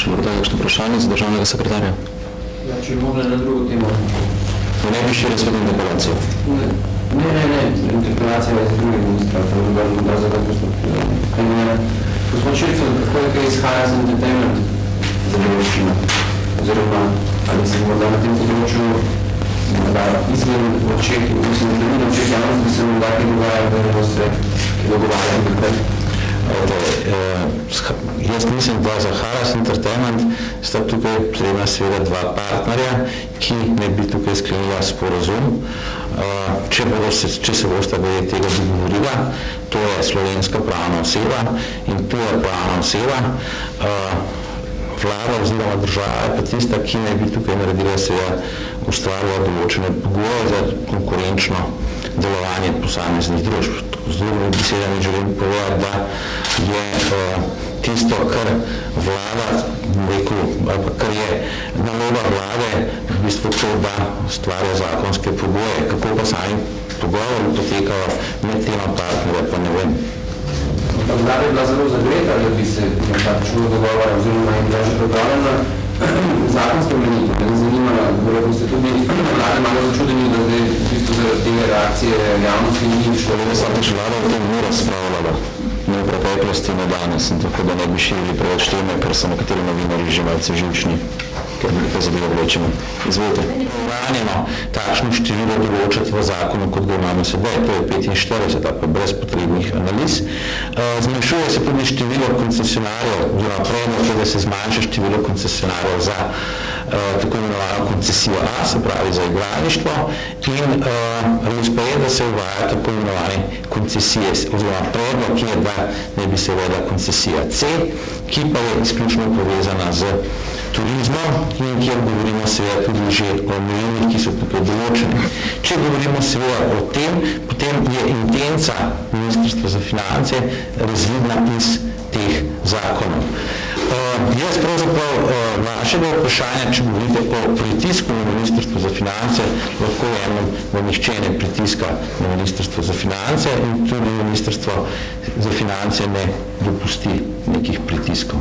Še morda kakšno vprašanje za državnega sekretarja? Ja, če bi mogli na drugo temo. Ne bi širili svojo interpelacijo? Ne. Interpelacija je za druge ministra, to je morda za tako postopki. Gospod Šircev, kako je kaj izhaja z entertainment za delovščino? Oziroma, ali se morda na tem področju izven očeh, mislim, da ni na očeh javnosti, da se morda kaj dogaja, da ne boste dogovarjali naprej? Jaz mislim, da za Haras Entertainment sta tukaj potrebna seveda dva partnerja, ki ne bi tukaj sklenila sporazum. Če se bosta glede tega dogovorila, to je slovenska pravna oseba in tuja pravna oseba. Vlada oziroma država je pa tista, ki ne bi tukaj naredila seveda ustvarila določene pogoje za konkurenčno delovanje posameznih družb. Z drugimi besedami želim povedati, da je tisto, kar vlada, kar je naloga vlade, v bistvu to, da stvarja zakonske pogoje. Kako pa sami pogovori potekajo med tema partnerja, pa ne vem. Vlada je bila zelo zagreta, da bi se čulo dogovora, oziroma je bila že pripravljena zakonske omeniti. Me zanima, da ste tudi vlade malo začudeni, da zdaj v bistvu zaradi tega reakcije javnosti ni šlo. Vsakeč vlada o tem ni razpravljala, ne v preteklosti, ne danes, in tako da ne bi širili preveč teme, ker so nekateri novinarji že malce živčni, ker bi to zadevo vlečemo. Izvolite. Ranjeno takšno število določati v zakonu, kot ga imamo sedaj, to je 45, pa brez potrebnih analiz. Zmanjšuje se tudi število koncesionarjev, oziroma predlog, da se zmanjša število koncesionarjev za tako imenovano koncesijo A, se pravi za igralništvo, in razpored, da se uvaja tako imenovane koncesije, oziroma predlog je, da ne bi se uvedla koncesija C, ki pa je izključno povezana z turizmom in kjer govorimo seveda tudi že o mejinih, ki so tukaj določeni. Če govorimo seveda o tem, potem je intenca Ministrstva za finance razvidna iz teh zakonov. Jaz pravzaprav vašega vprašanja, če govorite o pritisku na Ministrstvo za finance, lahko vemo, da nihče ne pritiska na Ministrstvo za finance in tudi Ministrstvo za finance ne dopusti nekih pritiskov.